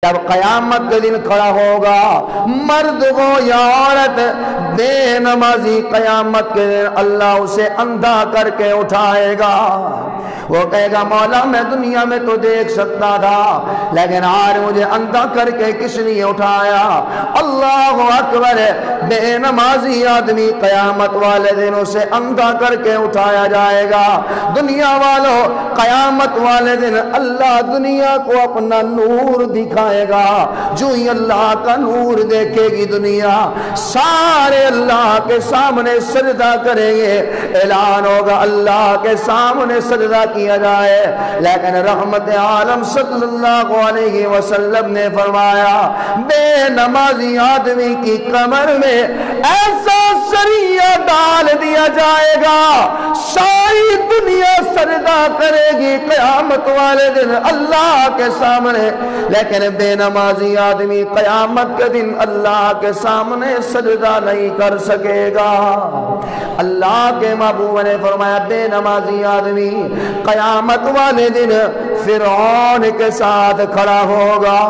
جب قیامت کے دن کھڑا ہوگا مرد ہو یا عورت بے نمازی، قیامت کے دن اللہ اسے اندھا کر کے اٹھائے گا۔ وہ کہے گا مولا میں دنیا میں تو دیکھ سکتا تھا لیکن آج مجھے اندھا کر کے کس نے اٹھایا؟ اللہ اکبر۔ بے نمازی آدمی قیامت والے دن اسے اندھا کر کے اٹھایا جائے گا۔ دنیا والوں قیامت والے دن اللہ دنیا کو اپنا نور دکھائے گا۔ جو ہی اللہ کا نور دیکھے گی دنیا سارے اللہ کے سامنے سجدہ کریں گے، اعلان ہوگا اللہ کے سامنے سجدہ کیا جائے۔ لیکن رحمت عالم صلی اللہ علیہ وسلم نے فرمایا بے نمازی آدمی کی کمر میں ایسا سریہ ڈال دیا جائے گا ساری دنیا سجدہ کرے گی قیامت والے دن اللہ کے سامنے، لیکن بے نمازی آدمی قیامت کے دن اللہ کے سامنے سجدہ نہیں کر سکے گا۔ اللہ کے محبوب نے فرمایا بے نمازی آدمی قیامت والے دن فرعون کے ساتھ کھڑا ہوگا،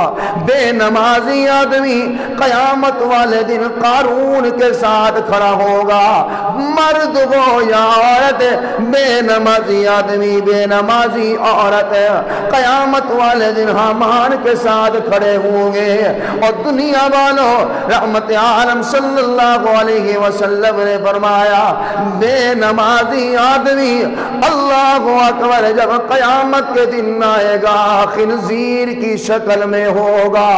بے نمازی آدمی قیامت والے دن قارون کے ساتھ کھڑا ہوگا۔ مرد ہو یا عورت بے نمازی آدمی بے نمازی عورت قیامت والے دن حامان کے ساتھ کھڑے ہوں گے۔ اور دنیا والوں رحمت عالم صلی اللہ علیہ وسلم نے فرمایا بے نمازی آدمی اللہ اکبر جب قیامت کے دن آئے گا خنزیر کی شکل میں ہوگا۔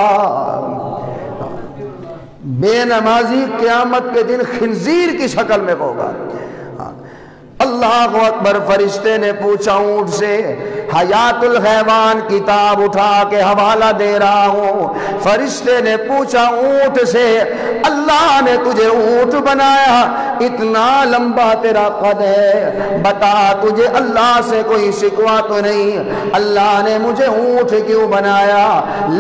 بے نمازی قیامت کے دن خنزیر کی شکل میں ہوگا۔ اللہ اکبر۔ فرشتے نے پوچھا اونٹ سے، حیات الحیوان کتاب اٹھا کے حوالہ دے رہا ہوں، فرشتے نے پوچھا اونٹ سے اللہ نے تجھے اونٹ بنایا، اتنا لمبا تیرا قد ہے، بتا تجھے اللہ سے کوئی شکوہ تو نہیں؟ اللہ نے مجھے اونٹ کیوں بنایا؟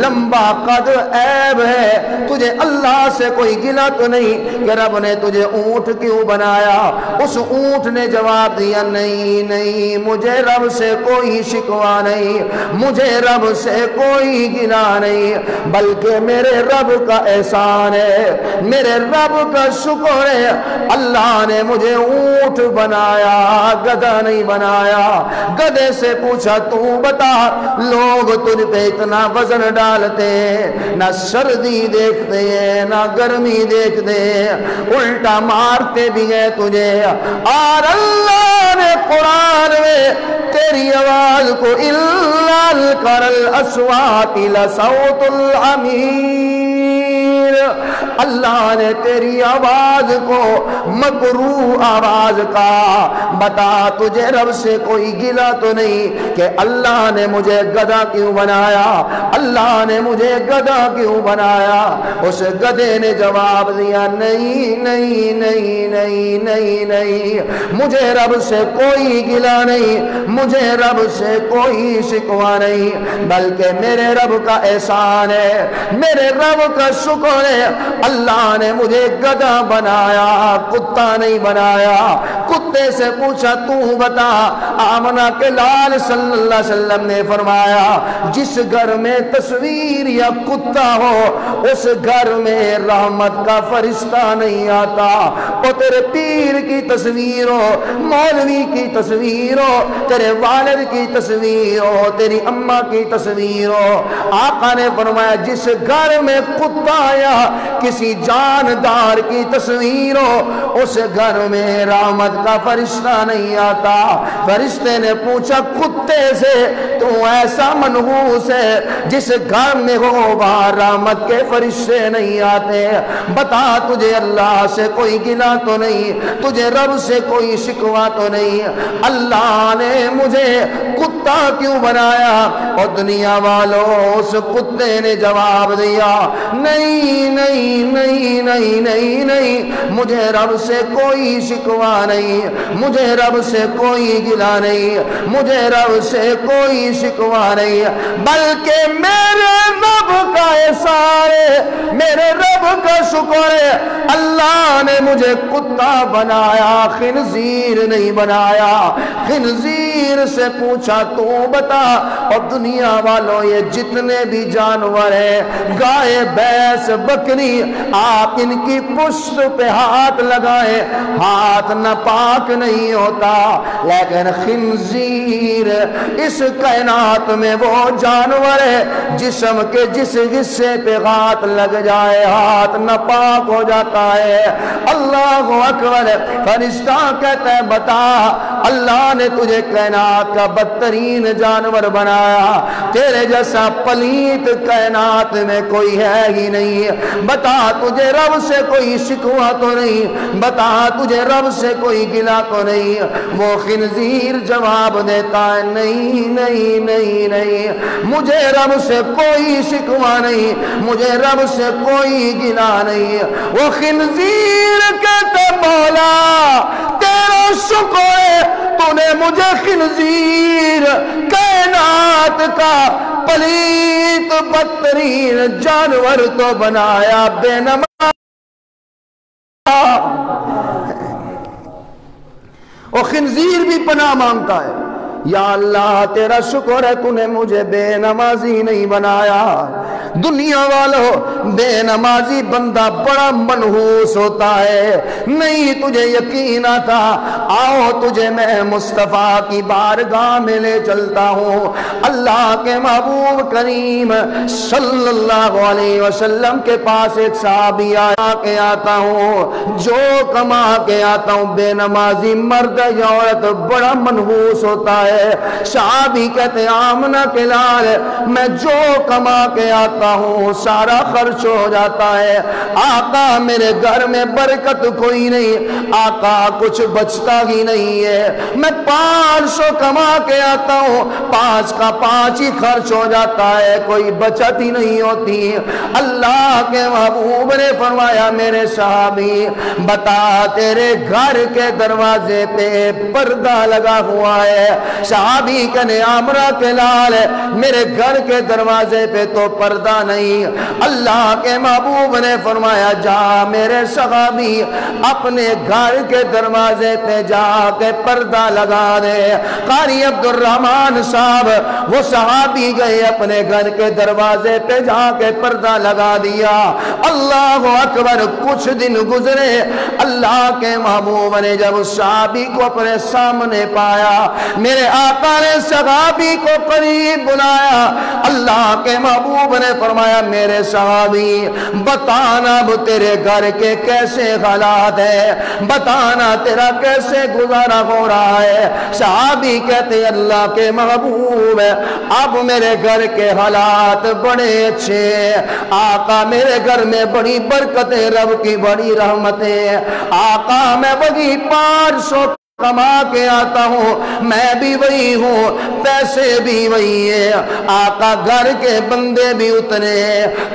لمبا قد عیب ہے، تجھے اللہ سے کوئی گلہ تو نہیں کہ رب نے تجھے اونٹ کیوں بنایا؟ اس اونٹ نے جواب دیا نہیں نہیں، مجھے رب سے کوئی شکوہ نہیں، مجھے رب سے کوئی گلہ نہیں، بلکہ میرے رب کا احسان ہے، میرے رب کا شکر ہے، اللہ نے مجھے اونٹ بنایا گدھا نہیں بنایا۔ گدھے سے پوچھا تو بتا لوگ تجھ پہ اتنا وزن ڈالتے ہیں، نہ سردی دیکھتے ہیں نہ گرمی دیکھتے ہیں، الٹا مارتے بھی ہیں تجھے، اور اللہ نے قرآن میں تیری آواز کو اِلَّا الْأَصْوَاتِ لَصَوْتُ الْحَمِيرِ، اللہ نے تیری آواز کو مکروہ آواز کا، بتا تجھے رب سے کوئی گلہ تو نہیں کہ اللہ نے مجھے گدھا کیوں بنایا؟ اللہ نے مجھے گدھا کیوں بنایا؟ اس گدھے نے جواب دیا نہیں نہیں نہیں نہیں نہیں نہیں، مجھے رب سے کوئی گلہ نہیں، مجھے رب سے کوئی شکوہ نہیں، بلکہ میرے رب کا احسان ہے، میرے رب کا شکر ہے، اللہ نے مجھے گدھا بنایا کتا نہیں بنایا۔ کتے سے پوچھا تو بتا، آمنہ کے لال صلی اللہ علیہ وسلم نے فرمایا جس گھر میں تصویر یا کتا ہو اس گھر میں رحمت کا فرشتہ نہیں آتا۔ وہ تیرے پیر کی تصویر ہو، مولوی کی تصویر ہو، تیرے والد کی تصویر ہو، تیری اماں کی تصویر ہو، آقا نے فرمایا جس گھر میں کتا یا کسی جاندار کی تصویر ہو اس گھر میں رحمت کا فرشتہ نہیں آتا۔ فرشتے نے پوچھا کتے سے تو ایسا منحوس ہے جس گھر میں ہو وہاں رحمت کے فرشتے نہیں آتے، بتا تجھے اللہ سے کوئی گلہ تو نہیں، تجھے رب سے کوئی شکوہ تو نہیں؟ اللہ نے مجھے کتا کیوں بنایا؟ اور دنیا والوں اس کتے نے جواب دیا نہیں نہیں نہیں نہیں نہیں نہیں، مجھے رب سے کوئی شکوہ نہیں، مجھے رب سے کوئی گلہ نہیں، مجھے رب سے کوئی شکوہ نہیں، بلکہ میرے رب کا احسان ہے، میرے رب کا شکر ہے اللہ نے مجھے کتا بنایا، خنزیر نہیں بنایا۔ خنزیر سے پوچھا تو بتا، اور دنیا والوں یہ جتنے بھی جانور ہیں، گائے بھینس بکری، آپ ان کی پشت پہ ہاتھ لگائیں ہاتھ ناپاک نہیں ہوتا، لیکن خنزیر اس کائنات میں وہ جانور ہے جسم کے جس حصے پہ ہاتھ لگ جائے ہاتھ ناپاک ہو جاتا ہے۔ اللہ اکبر۔ فرشتہ کہتا ہے بتا اللہ نے تجھے کائنات کا بدترین جانور بنایا، تیرے جیسا پلیت کائنات میں کوئی ہے ہی نہیں، بتا تجھے رب سے کوئی شکوہ تو نہیں، بتا تجھے رب سے کوئی گلہ تو نہیں۔ وہ خنزیر جواب دیتا ہے نہیں نہیں نہیں نہیں، مجھے رب سے کوئی شکوہ نہیں، مجھے رب سے کوئی گلہ نہیں۔ وہ خنزیر کہتا مولا تیرا شکر ہے تو نے مجھے خنزیر کائنات کا پلیت بدترین جانور تو بنایا، بے نماز۔ وہ خنزیر بھی پناہ مانگتا ہے، یا اللہ تیرا شکر ہے تو نے مجھے بے نمازی نہیں بنایا۔ دنیا والوں بے نمازی بندہ بڑا منحوس ہوتا ہے، نہیں تجھے یقین آتا، آؤ تجھے میں مصطفیٰ کی بارگاہ میں لے چلتا ہوں۔ اللہ کے محبوب کریم صلی اللہ علیہ وسلم کے پاس ایک صحابی آیا کے آتا ہوں، جو کما کے آتا ہوں، بے نمازی مرد یا عورت بڑا منحوس ہوتا ہے۔ صحابی کہتے آمنہ کے لال میں جو کما کے آتا ہوں سارا خرچ ہو جاتا ہے، آقا میرے گھر میں برکت کوئی نہیں، آقا کچھ بچتا ہی نہیں ہے، میں 500 کما کے آتا ہوں 5 کا 5 ہی خرچ ہو جاتا ہے، کوئی بچت ہی نہیں ہوتی۔ اللہ کے محبوب نے فرمایا میرے صحابی بتا تیرے گھر کے دروازے پہ پردہ لگا ہوا ہے۔ صحابی کہنے عمرہ کے لال میرے گھر کے دروازے پہ تو پردہ نہیں۔ اللہ کے محبوب نے فرمایا جا میرے صحابی اپنے گھر کے دروازے پہ جا کے پردہ لگا دے۔ قاری عبد الرحمن صاحب وہ صحابی گئے اپنے گھر کے دروازے پہ جا کے پردہ لگا دیا۔ اللہ اکبر۔ کچھ دن گزرے، اللہ کے محبوب نے جب اس صحابی کو اپنے سامنے پایا، میرے آقا نے صحابی کو قریب بلایا، اللہ کے محبوب نے فرمایا میرے صحابی بتانا اب تیرے گھر کے کیسے حالات ہیں، بتانا تیرا کیسے گزارا ہو رہا ہے۔ صحابی کہتے اللہ کے محبوب اب میرے گھر کے حالات بڑے اچھے ہیں، آقا میرے گھر میں بڑی برکتیں، رب کی بڑی رحمتیں، آقا میں وہی 500 کما کے آتا ہوں، میں بھی وہی ہوں، پیسے بھی وہی ہیں، آقا گھر کے بندے بھی اتنے،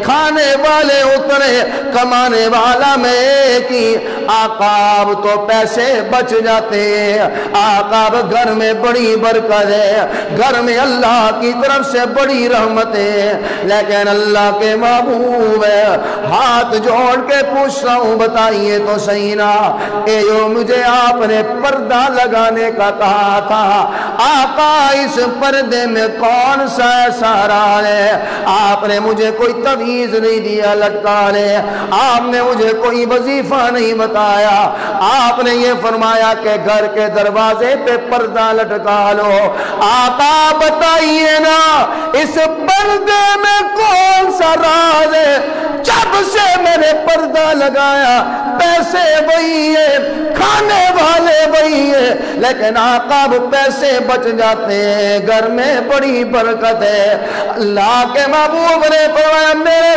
کھانے والے اتنے، کمانے والا میں ایک ہی، آقا اب تو پیسے بچ جاتے ہیں، آقا اب گھر میں بڑی برکت ہے، گھر میں اللہ کی طرف سے بڑی رحمت ہے۔ لیکن اللہ کے محبوب ہے ہاتھ جوڑ کے پوچھتا ہوں بتائیے تو صحیح نا، اے جو مجھے آپ نے پردہ لگانے کا کہا تھا، آقا اس پردے میں کون سا ایسا راز ہے؟ آپ نے مجھے کوئی تعویذ نہیں دیا لٹکانے، آپ نے مجھے کوئی وظیفہ نہیں بتایا، آپ نے یہ فرمایا کہ گھر کے دروازے پہ پردہ لٹکا لو۔ آقا بتائیے نا اس پردے میں کون سا راز ہے؟ جب سے میں نے پردہ لگایا پیسے وہی ہے، کھانے والے وہی ہے، لیکن آقا پیسے بچ جاتے ہیں، گھر میں بڑی برکت ہے۔ اللہ کے محبوب نے فرمایا میرے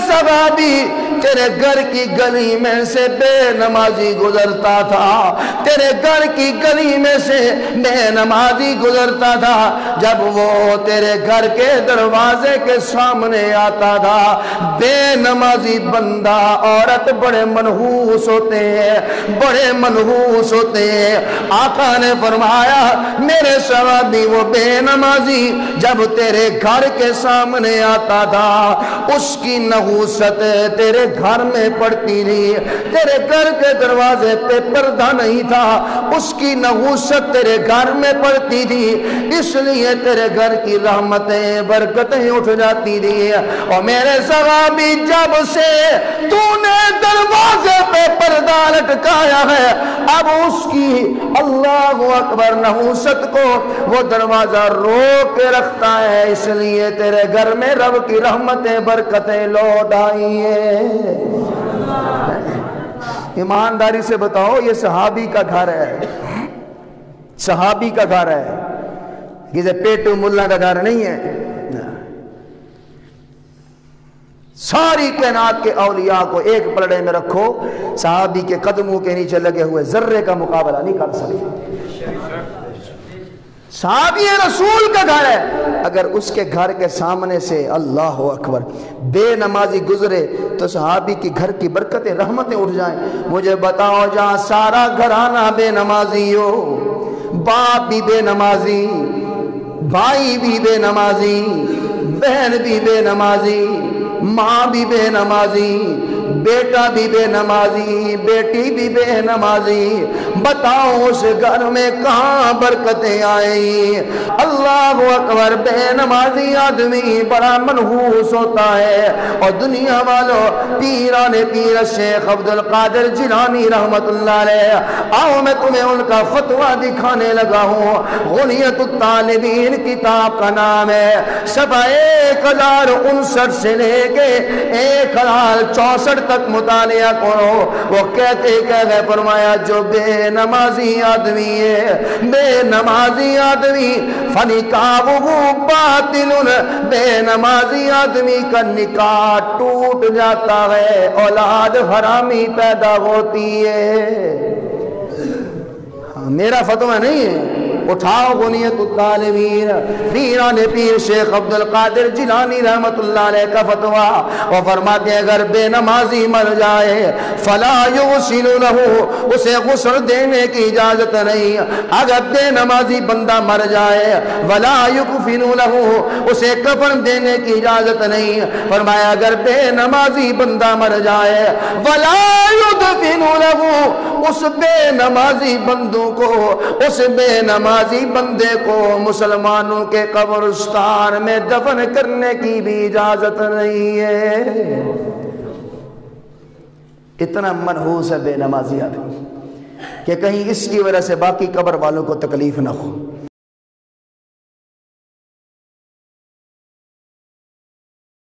صحابی تیرے گھر کی گلی میں سے بے نمازی گزرتا تھا، تیرے گھر کی گلی میں سے بے نمازی گزرتا تھا، جب وہ تیرے گھر کے دروازے کے سامنے آتا تھا، بے نمازی بندہ عورت بڑے منحوس ہوتے ہیں، بڑے منحوس ہوتے ہیں۔ آقا نے فرمایا میرے صحابی وہ بے نمازی جب تیرے گھر کے سامنے آتا تھا، اس اس کی نحوست تیرے گھر میں پڑتی تھی، تیرے گھر کے دروازے پہ پردہ نہیں تھا، اس کی نحوست تیرے گھر میں پڑتی تھی، اس لیے تیرے گھر کی رحمتیں برکتیں اٹھ جاتی تھی۔ اور میرے صحابی جب سے تو نے دروازے پہ پردہ لٹکایا ہے، اب اس کی اللہ اکبر نحوست کو وہ دروازہ روک کے رکھتا ہے، اس لیے تیرے گھر میں رب کی رحمتیں برکتیں لوٹ آئی ہیں۔ ایمانداری سے بتاؤ، یہ صحابی کا گھر ہے، صحابی کا گھر ہے، کسی پیٹو ملا کا گھر نہیں ہے۔ ساری کائنات کے اولیاء کو ایک پلڑے میں رکھو، صحابی کے قدموں کے نیچے لگے ہوئے ذرے کا مقابلہ نہیں کر سکتے۔ صحابی رسول کا گھر ہے، اگر اس کے گھر کے سامنے سے اللہ اکبر بے نمازی گزرے تو صحابی کی گھر کی برکتیں رحمتیں اٹھ جائیں۔ مجھے بتاؤ، جہاں سارا گھرانہ بے نمازی ہو، باپ بھی بے نمازی، بھائی بھی بے نمازی، بہن بھی بے نمازی، ماں بھی بے نمازی، بیٹا بھی بے نمازی، بیٹی بھی بے نمازی، بتاؤ اس گھر میں کہاں برکتیں آئیں؟ اللہ اکبر، بے نمازی آدمی بڑا منحوس ہوتا ہے۔ اور دنیا والوں، پیران پیر شیخ عبد القادر جیلانی رحمت اللہ علیہ، آؤ میں تمہیں ان کا فتویٰ دکھانے لگا ہوں۔ غنیت الطالبین کتاب کا نام ہے، صفحہ 1059 سے لے کے 1064 تک مطالعہ کرو۔ وہ کہتے کہ فرمایا جو بے نمازی آدمی ہے، بے نمازی آدمی فنکاحہ باطل، بے نمازی آدمی کا نکاح ٹوٹ جاتا ہے، اولاد حرامی پیدا ہوتی ہے۔ میرا فتویٰ نہیں ہے، اٹھاؤ غنیت الطالبین پیران پیر شیخ عبد القادر جیلانی رحمت اللہ علیہ کا فتویٰ۔ وہ فرماتے ہیں اگر بے نمازی مر جائے فلا یغسل لہ، اسے غسل دینے کی اجازت نہیں۔ اگر بے نمازی بندہ مر جائے ولا یکفن لہ، اسے کفن دینے کی اجازت نہیں۔ فرمایا اگر بے نمازی بندہ مر جائے ولا یدفن لہ، اس بے نمازی بندوں کو، اس بے نمازی بندے کو مسلمانوں کے قبرستان میں دفن کرنے کی بھی اجازت نہیں ہے۔ اتنا منحوس ہے بے نمازی آدمی کہ کہیں اس کی وجہ سے باقی قبر والوں کو تکلیف نہ ہو۔